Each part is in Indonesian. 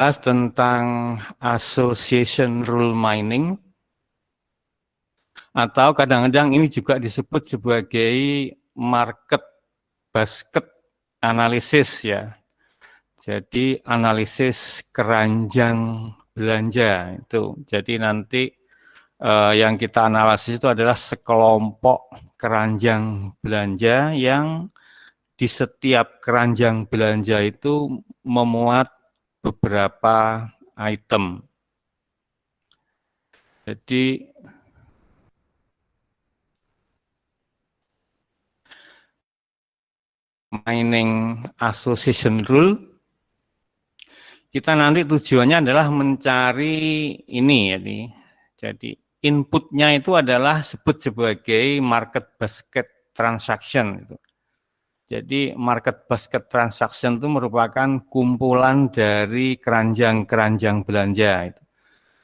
tentang association rule mining, atau kadang-kadang ini juga disebut sebagai market basket analysis ya. Jadi analisis keranjang belanja itu. Jadi nanti yang kita analisis itu adalah sekelompok keranjang belanja yang di setiap keranjang belanja itu memuat beberapa item. Jadi mining association rule, kita nanti tujuannya adalah mencari ini. Jadi inputnya itu adalah sebut sebagai market basket transaction. Jadi market basket transaction itu merupakan kumpulan dari keranjang-keranjang belanja.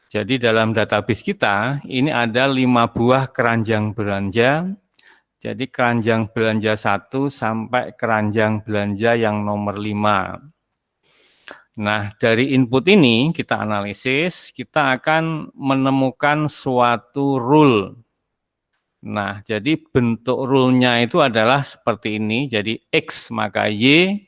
Jadi dalam database kita ini ada 5 buah keranjang belanja. Jadi keranjang belanja 1 sampai keranjang belanja yang nomor 5. Nah, dari input ini kita analisis, kita akan menemukan suatu rule. Nah, jadi bentuk rule-nya itu adalah seperti ini. Jadi X maka Y.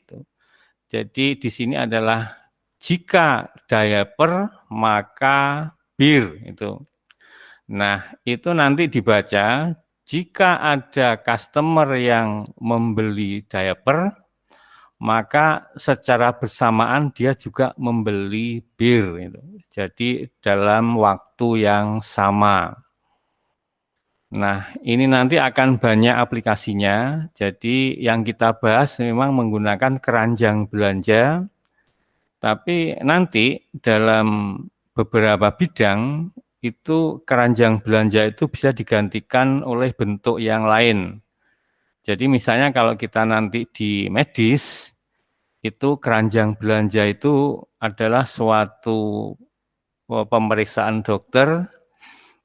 Jadi di sini adalah jika diaper maka bir itu. Nah, itu nanti dibaca jika ada customer yang membeli diaper, maka secara bersamaan dia juga membeli bir. Jadi dalam waktu yang sama. Nah, ini nanti akan banyak aplikasinya. Jadi yang kita bahas memang menggunakan keranjang belanja, tapi nanti dalam beberapa bidang itu keranjang belanja itu bisa digantikan oleh bentuk yang lain. Jadi misalnya kalau kita nanti di medis, itu keranjang belanja itu adalah suatu pemeriksaan dokter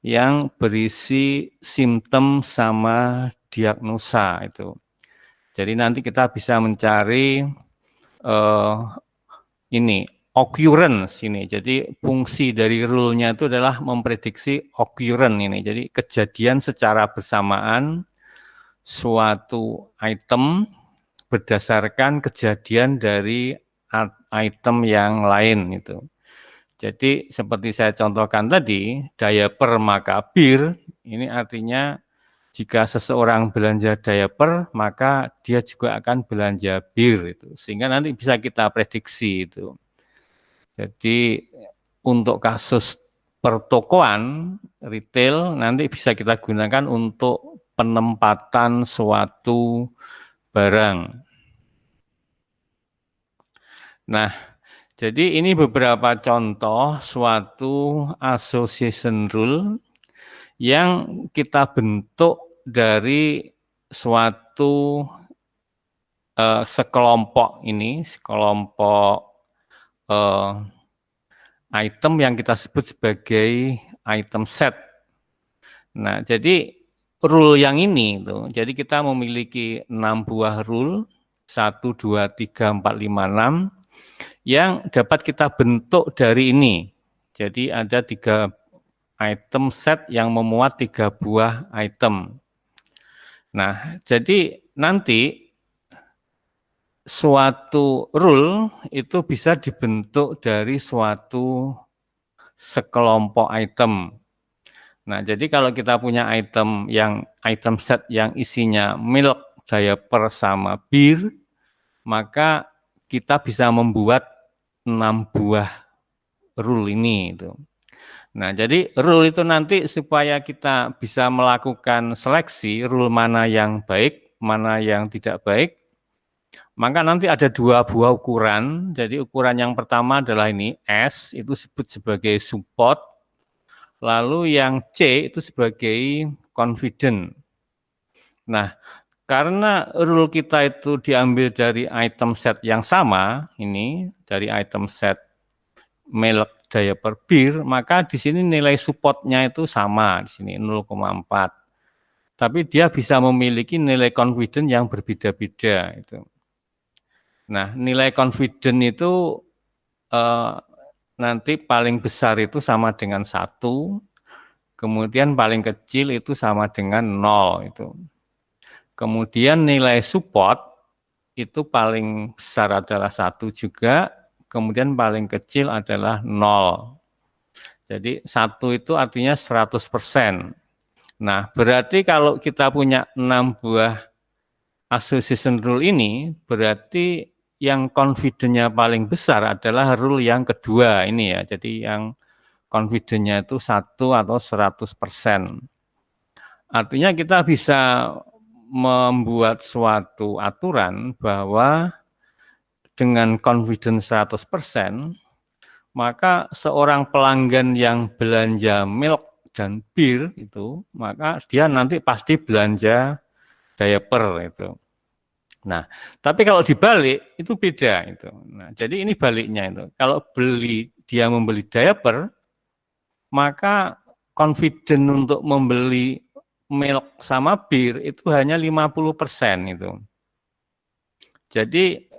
yang berisi simptom sama diagnosa itu. Jadi nanti kita bisa mencari ini occurrence ini. Jadi fungsi dari rule-nya itu adalah memprediksi occurrence ini. Jadi kejadian secara bersamaan suatu item berdasarkan kejadian dari item yang lain itu. Jadi seperti saya contohkan tadi, diaper maka bir, ini artinya jika seseorang belanja diaper, maka dia juga akan belanja bir itu. Sehingga nanti bisa kita prediksi itu. Jadi untuk kasus pertokoan retail nanti bisa kita gunakan untuk penempatan suatu barang. Nah, jadi ini beberapa contoh suatu association rule yang kita bentuk dari suatu sekelompok ini, sekelompok item yang kita sebut sebagai item set. Nah, jadi rule yang ini, jadi kita memiliki 6 buah rule, 1, 2, 3, 4, 5, 6, yang dapat kita bentuk dari ini. Jadi ada 3 item set yang memuat 3 buah item. Nah, jadi nanti suatu rule itu bisa dibentuk dari suatu sekelompok item. Nah, jadi kalau kita punya item set yang isinya milk, diaper, sama bir, maka kita bisa membuat 6 buah rule ini itu. Nah, jadi rule itu nanti supaya kita bisa melakukan seleksi rule mana yang baik, mana yang tidak baik, maka nanti ada 2 buah ukuran. Jadi ukuran yang pertama adalah ini S, itu disebut sebagai support. Lalu yang C itu sebagai confident. Nah, karena rule kita itu diambil dari item set yang sama, ini dari item set milk, diaper, bir, maka di sini nilai supportnya itu sama, di sini 0,4. Tapi dia bisa memiliki nilai confident yang berbeda-beda. Nah, nilai confident itu nanti paling besar itu sama dengan 1, kemudian paling kecil itu sama dengan 0 itu. Kemudian nilai support itu paling besar adalah 1 juga, kemudian paling kecil adalah 0. Jadi 1 itu artinya 100%. Nah, berarti kalau kita punya 6 buah association rule ini, berarti yang confidence-nya paling besar adalah rule yang kedua ini ya. Jadi yang confidence-nya itu 1 atau 100%. Artinya kita bisa membuat suatu aturan bahwa dengan confidence 100%, maka seorang pelanggan yang belanja milk dan bir itu, maka dia nanti pasti belanja diaper itu. Nah, tapi kalau dibalik itu beda itu. Nah, jadi ini baliknya itu. Kalau dia membeli diaper, maka confident untuk membeli milk sama bir itu hanya 50% itu. Jadi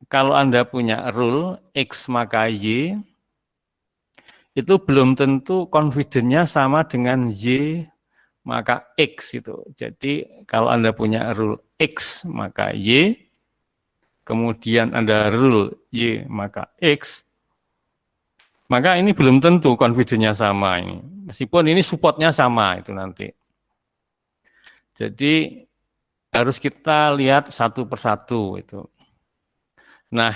kalau Anda punya rule X maka Y, itu belum tentu confidence-nya sama dengan Y maka X itu. Jadi kalau Anda punya rule X maka Y, kemudian Anda rule Y maka X, maka ini belum tentu confidence-nya sama ini. Meskipun ini support-nya sama itu nanti. Jadi harus kita lihat satu persatu itu. Nah,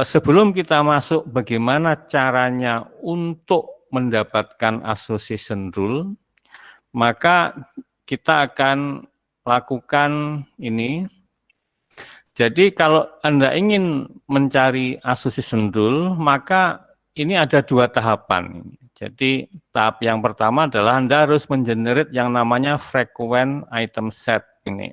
sebelum kita masuk bagaimana caranya untuk mendapatkan association rule, maka kita akan lakukan ini. Jadi kalau Anda ingin mencari association rule, maka ini ada 2 tahapan. Jadi tahap yang pertama adalah Anda harus mengenerate yang namanya frequent item set ini.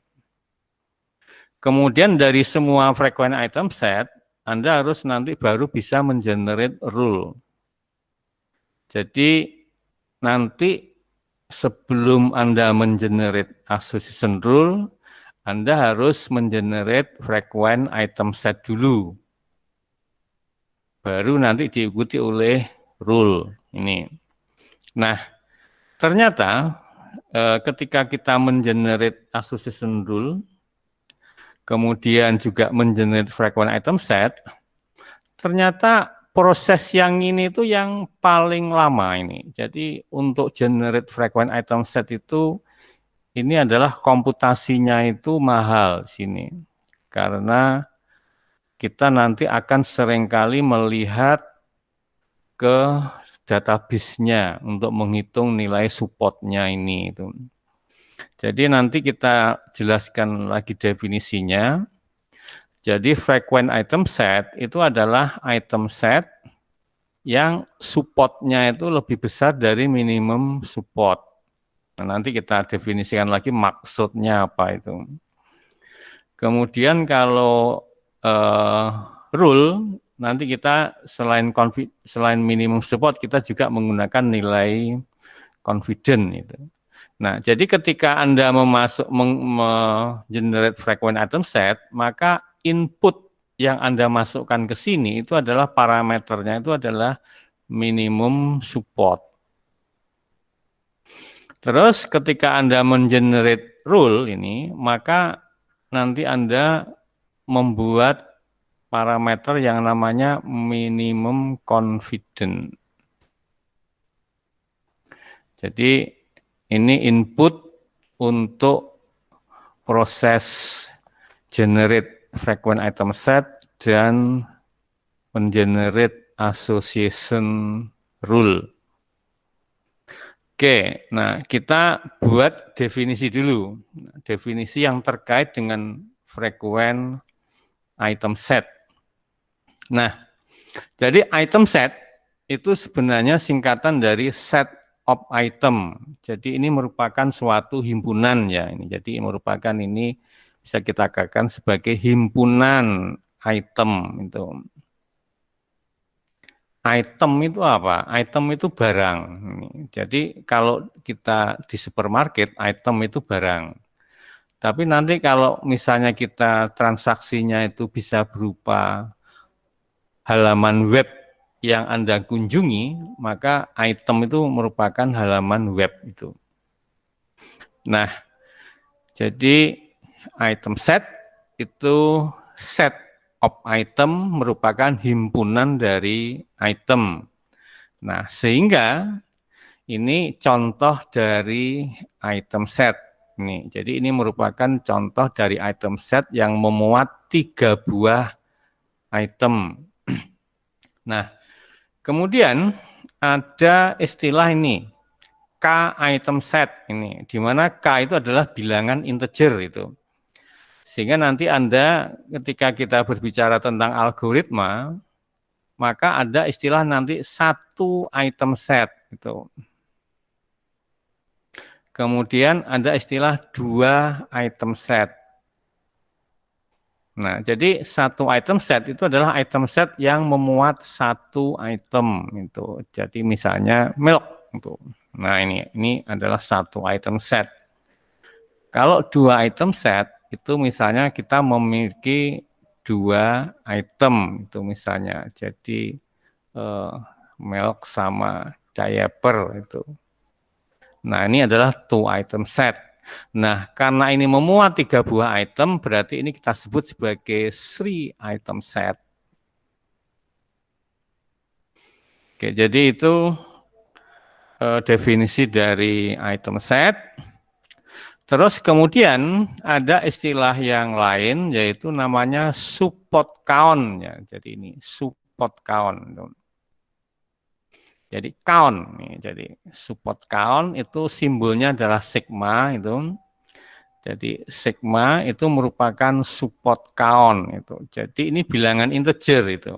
Kemudian dari semua frequent item set, Anda harus nanti baru bisa mengenerate rule. Jadi nanti sebelum Anda mengenerate association rule, Anda harus mengenerate frequent item set dulu. Baru nanti diikuti oleh rule ini. Nah, ternyata ketika kita mengenerate association rule, kemudian juga mengenerate frequent item set, ternyata proses yang ini itu yang paling lama ini. Jadi untuk generate frequent item set itu, ini adalah komputasinya itu mahal di sini. Karena kita nanti akan seringkali melihat ke database-nya untuk menghitung nilai support-nya ini. Jadi nanti kita jelaskan lagi definisinya. Jadi frequent item set itu adalah item set yang support-nya itu lebih besar dari minimum support. Nah, nanti kita definisikan lagi maksudnya apa itu. Kemudian kalau rule, nanti kita selain minimum support, kita juga menggunakan nilai confident itu. Nah, jadi ketika Anda generate frequent item set, maka input yang Anda masukkan ke sini itu adalah parameternya itu adalah minimum support. Terus ketika Anda mengenerate rule ini, maka nanti Anda membuat parameter yang namanya minimum confident. Jadi ini input untuk proses generate frequent item set dan mengenerate association rule. Oke, nah kita buat definisi dulu. Definisi yang terkait dengan frequent item set. Nah, jadi item set itu sebenarnya singkatan dari set of item. Jadi ini merupakan suatu himpunan ya. Jadi merupakan ini bisa kita katakan sebagai himpunan item itu. Item itu apa? Item itu barang. Jadi kalau kita di supermarket, item itu barang. Tapi nanti kalau misalnya kita transaksinya itu bisa berupa halaman web yang Anda kunjungi, maka item itu merupakan halaman web itu. Nah, jadi item set itu set of item merupakan himpunan dari item. Nah, sehingga ini contoh dari item set. Nih, jadi ini merupakan contoh dari item set yang memuat 3 buah item. Nah, kemudian ada istilah ini, K item set ini, di mana K itu adalah bilangan integer itu. Sehingga nanti Anda ketika kita berbicara tentang algoritma, maka ada istilah nanti satu item set itu. Kemudian ada istilah 2 item set. Nah, jadi satu item set itu adalah item set yang memuat satu item itu. Jadi misalnya milk itu. Nah, ini adalah satu item set. Kalau 2 item set itu misalnya kita memiliki 2 item itu misalnya. Jadi milk sama diaper itu. Nah, ini adalah 2 item set. Nah, karena ini memuat 3 buah item, berarti ini kita sebut sebagai 3 item set. Oke, jadi itu definisi dari item set. Terus kemudian ada istilah yang lain, yaitu namanya support count. Ya. Jadi ini support count. Jadi count, jadi support count itu simbolnya adalah sigma itu. Jadi sigma itu merupakan support count itu. Jadi ini bilangan integer itu.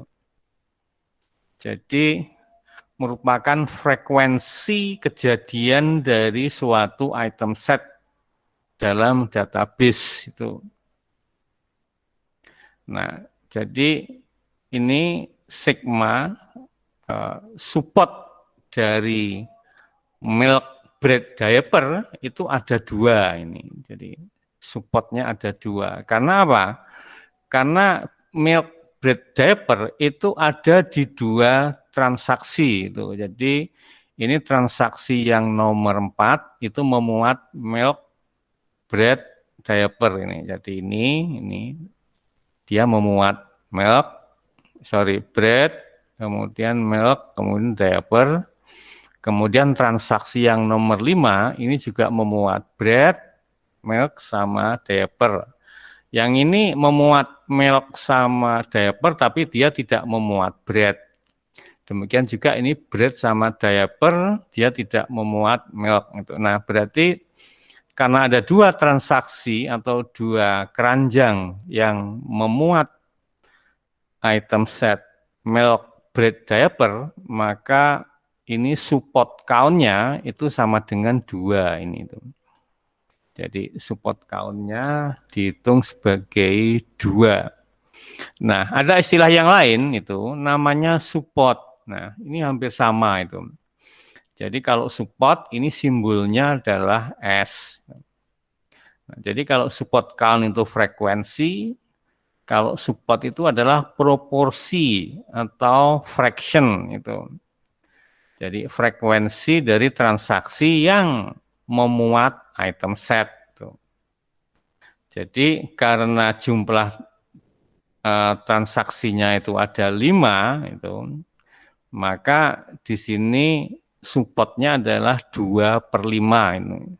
Jadi merupakan frekuensi kejadian dari suatu item set dalam database itu. Nah, jadi ini sigma support dari milk bread diaper itu ada 2 ini. Jadi supportnya ada 2. Karena apa? Karena milk bread diaper itu ada di 2 transaksi itu. Jadi ini transaksi yang nomor 4 itu memuat milk bread diaper ini. Jadi ini dia memuat bread, kemudian milk, kemudian diaper. Kemudian transaksi yang nomor 5 ini juga memuat bread, milk, sama diaper. Yang ini memuat milk sama diaper, tapi dia tidak memuat bread. Demikian juga ini bread sama diaper, dia tidak memuat milk. Nah, berarti karena ada 2 transaksi atau 2 keranjang yang memuat item set milk, bread, diaper, maka ini support count-nya itu sama dengan 2 ini tuh. Jadi support count-nya dihitung sebagai 2. Nah, ada istilah yang lain itu namanya support. Nah, ini hampir sama itu. Jadi kalau support ini simbolnya adalah S. Nah, jadi kalau support count itu frekuensi, kalau support itu adalah proporsi atau fraction itu. Jadi frekuensi dari transaksi yang memuat item set. Jadi karena jumlah transaksinya itu ada 5, itu, maka di sini supportnya adalah 2/5 ini.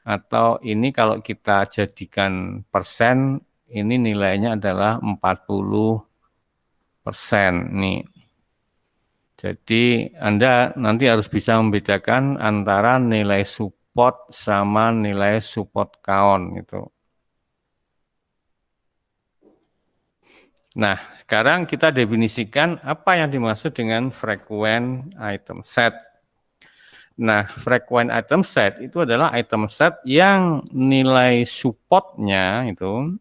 Atau ini kalau kita jadikan persen, ini nilainya adalah 40%. Nih. Jadi Anda nanti harus bisa membedakan antara nilai support sama nilai support count gitu. Nah, sekarang kita definisikan apa yang dimaksud dengan frequent item set. Nah, frequent item set itu adalah item set yang nilai supportnya itu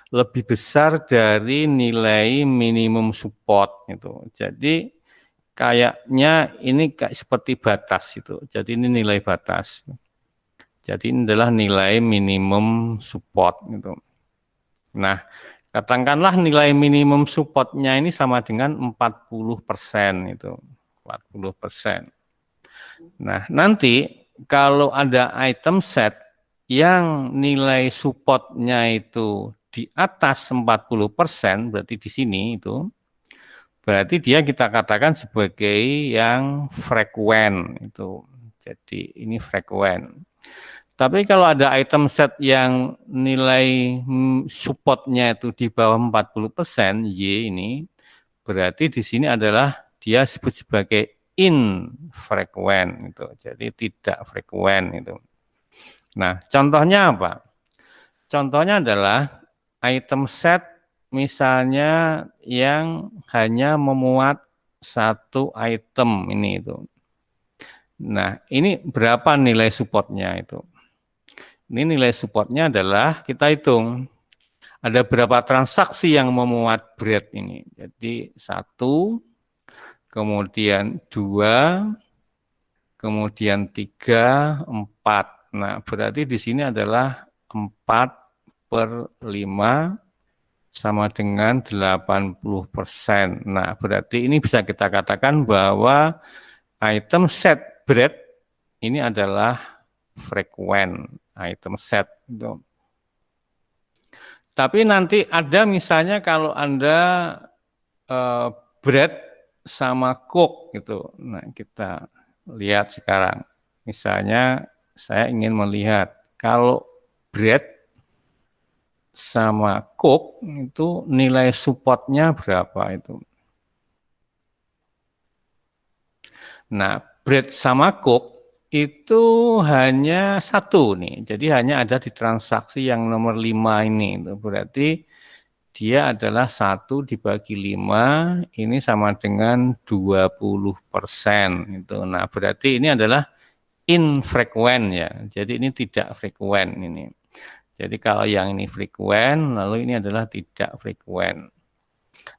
lebih besar dari nilai minimum support itu. Jadi kayaknya ini kayak seperti batas itu. Jadi ini nilai batas. Jadi ini adalah nilai minimum support gitu. Nah, Katakanlah nilai minimum supportnya ini sama dengan 40% itu. 40%. Nah, nanti kalau ada item set yang nilai supportnya itu di atas 40%, berarti di sini itu, berarti dia kita katakan sebagai yang frekuen itu. Jadi ini frekuen. Tapi kalau ada item set yang nilai supportnya itu di bawah 40%, Y ini, berarti di sini adalah dia disebut sebagai infrequen itu. Jadi tidak frekuen itu. Nah, contohnya apa? Contohnya adalah item set misalnya yang hanya memuat satu item ini itu. Nah, ini berapa nilai supportnya itu? Ini nilai supportnya adalah kita hitung ada berapa transaksi yang memuat bread ini. Jadi 1, kemudian 2, kemudian 3, 4. Nah, berarti di sini adalah 4/5 sama dengan 80%. Nah, berarti ini bisa kita katakan bahwa item set bread ini adalah frekuen item set itu. Tapi nanti ada misalnya kalau Anda bread sama coke gitu. Nah, kita lihat sekarang. Misalnya saya ingin melihat kalau bread sama coke itu nilai supportnya berapa itu. Nah, bread sama coke itu hanya satu nih. Jadi hanya ada di transaksi yang nomor 5 ini. Berarti dia adalah 1 dibagi 5, ini sama dengan 20%. Nah, berarti ini adalah infrequen ya. Jadi ini tidak frekuen ini. Jadi kalau yang ini frekuen, lalu ini adalah tidak frekuen.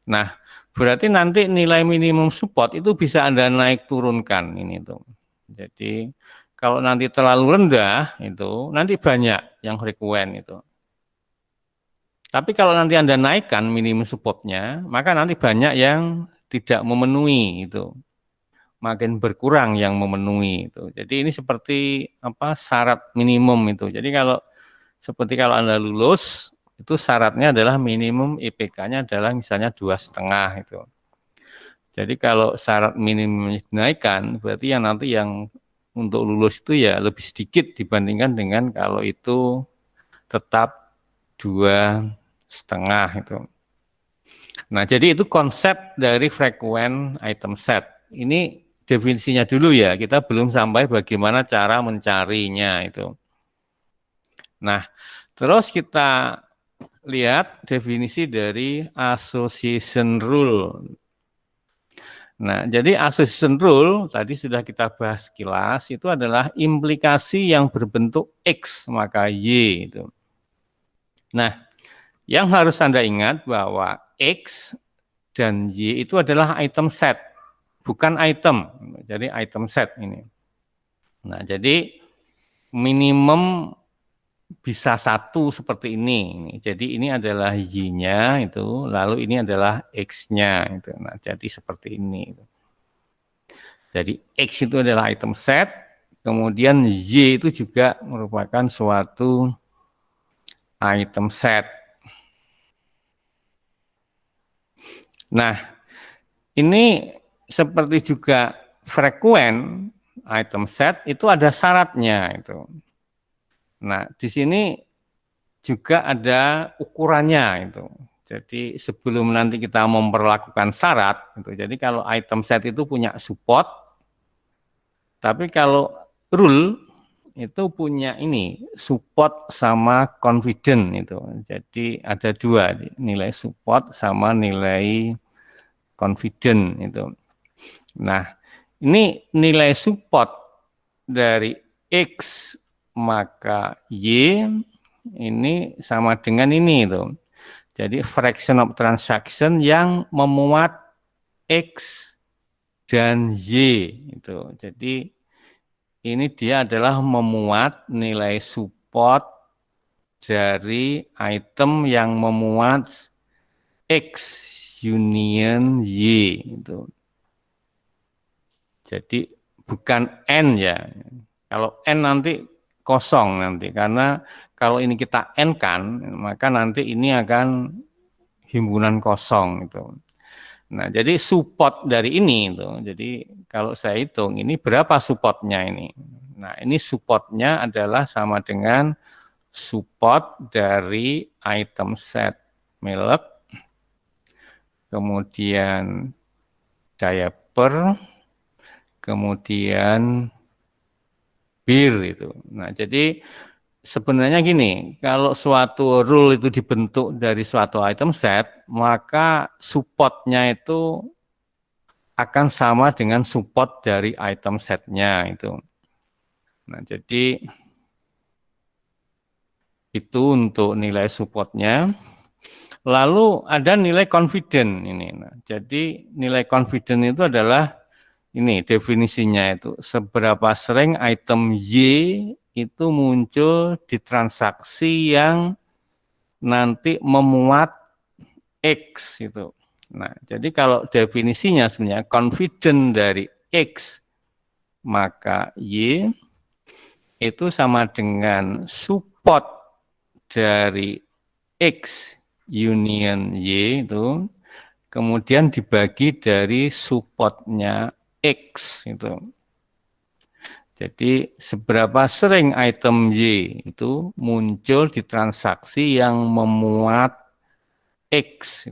Nah, berarti nanti nilai minimum support itu bisa Anda naik turunkan ini tuh. Jadi kalau nanti terlalu rendah itu nanti banyak yang frekuen itu. Tapi kalau nanti Anda naikkan minimum supportnya, maka nanti banyak yang tidak memenuhi itu. Makin berkurang yang memenuhi itu. Jadi ini seperti apa syarat minimum itu. Jadi seperti kalau Anda lulus itu syaratnya adalah minimum IPK-nya adalah misalnya 2,5 itu. Jadi kalau syarat minimum dinaikkan, berarti yang nanti yang untuk lulus itu ya lebih sedikit dibandingkan dengan kalau itu tetap 2,5 itu. Nah, jadi itu konsep dari frekuen item set. Ini definisinya dulu ya, kita belum sampai bagaimana cara mencarinya itu. Nah, terus kita lihat definisi dari association rule. Nah, jadi association rule tadi sudah kita bahas sekilas, itu adalah implikasi yang berbentuk X maka Y itu. Nah, yang harus Anda ingat bahwa X dan Y itu adalah item set, bukan item. Jadi item set ini. Nah, jadi minimum bisa 1 seperti ini. Jadi ini adalah Y-nya itu, lalu ini adalah X-nya itu. Nah, jadi seperti ini. Jadi X itu adalah item set, kemudian Y itu juga merupakan suatu item set. Nah, ini seperti juga frekuen item set itu ada syaratnya itu. Nah, di sini juga ada ukurannya itu. Jadi sebelum nanti kita memperlakukan syarat, gitu. Jadi kalau item set itu punya support, tapi kalau rule itu punya ini support sama confident itu. Jadi ada 2 nilai support sama nilai confident itu. Nah, ini nilai support dari X maka Y ini sama dengan ini itu. Jadi fraction of transaction yang memuat X dan Y itu. Jadi ini dia adalah memuat nilai support dari item yang memuat X union Y itu. Jadi bukan N ya. Kalau N nanti kosong nanti, karena kalau ini kita N kan, maka nanti ini akan himpunan kosong itu. Nah, jadi support dari ini itu. Jadi kalau saya hitung ini berapa supportnya ini. Nah, ini supportnya adalah sama dengan support dari item set milk, kemudian diaper, kemudian bir itu. Nah, jadi sebenarnya gini, kalau suatu rule itu dibentuk dari suatu item set, maka supportnya itu akan sama dengan support dari item setnya itu. Nah, jadi itu untuk nilai supportnya. Lalu ada nilai confident ini. Nah, jadi nilai confident itu adalah ini definisinya itu seberapa sering item Y itu muncul di transaksi yang nanti memuat X itu. Nah, jadi kalau definisinya sebenarnya confident dari X maka Y itu sama dengan support dari X union Y itu kemudian dibagi dari supportnya X itu. Jadi seberapa sering item Y itu muncul di transaksi yang memuat X.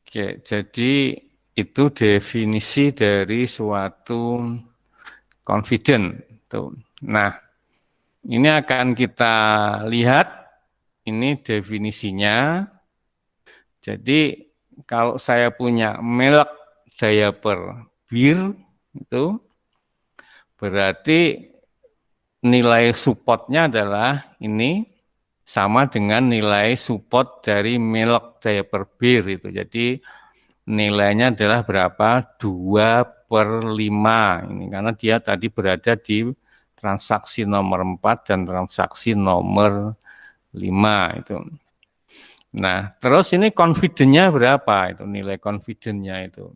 Oke, jadi itu definisi dari suatu confident. Nah, ini akan kita lihat, ini definisinya. Jadi kalau saya punya milk diaper bir, itu berarti nilai supportnya adalah ini sama dengan nilai support dari milk diaper bir itu. Jadi nilainya adalah berapa? 2/5 ini karena dia tadi berada di transaksi nomor 4 dan transaksi nomor 5 itu. Nah, terus ini confident-nya berapa? Itu nilai confident-nya itu.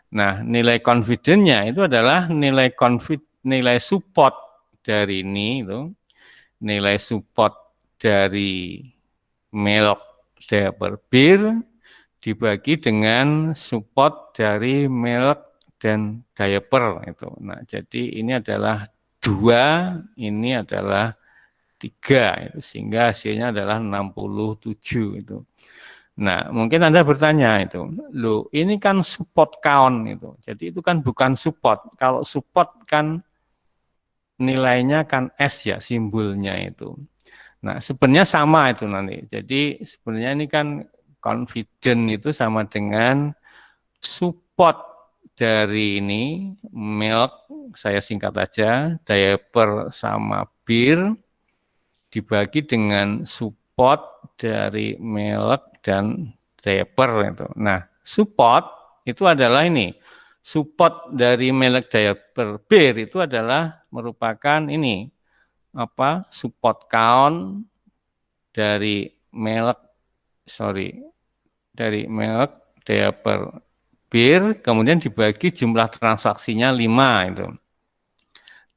Nah, nilai confident-nya itu adalah nilai support dari ini itu. Nilai support dari milk diaper bir dibagi dengan support dari milk dan diaper itu. Nah, jadi ini adalah 2, ini adalah 3 itu, sehingga hasilnya adalah 67 itu. Nah, mungkin Anda bertanya itu, loh ini kan support count itu. Jadi itu kan bukan support. Kalau support kan nilainya kan S ya, simbolnya itu. Nah, sebenarnya sama itu nanti. Jadi sebenarnya ini kan confident itu sama dengan support dari ini milk, saya singkat aja, diaper sama bir dibagi dengan support dari milk dan diaper itu. Nah, support itu adalah ini. Support dari milk diaper bir itu adalah merupakan ini apa? Support count dari milk dari milk diaper bir kemudian dibagi jumlah transaksinya 5 itu.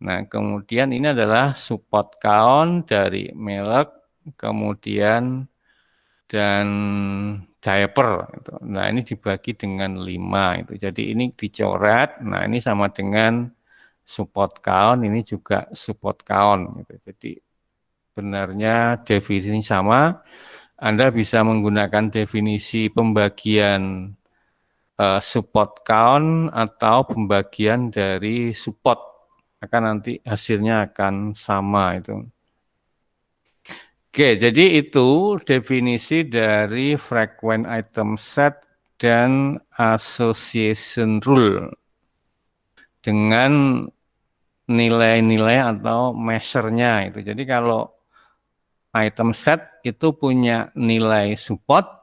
Nah, kemudian ini adalah support count dari milk, kemudian dan diaper. Gitu. Nah, ini dibagi dengan 5 itu. Jadi ini dicoret. Nah, ini sama dengan support count, ini juga support count. Gitu. Jadi benarnya definisi sama. Anda bisa menggunakan definisi pembagian support count atau pembagian dari support akan nanti hasilnya akan sama itu. Oke, jadi itu definisi dari frequent item set dan association rule dengan nilai-nilai atau measure-nya itu. Jadi kalau item set itu punya nilai support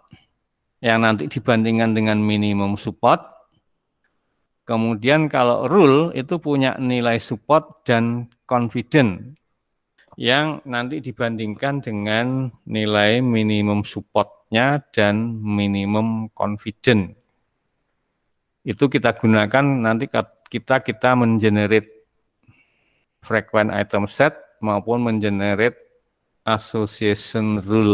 yang nanti dibandingkan dengan minimum support. Kemudian kalau rule itu punya nilai support dan confident yang nanti dibandingkan dengan nilai minimum support-nya dan minimum confidence. Itu kita gunakan nanti kita mengenerate frequent item set maupun mengenerate association rule.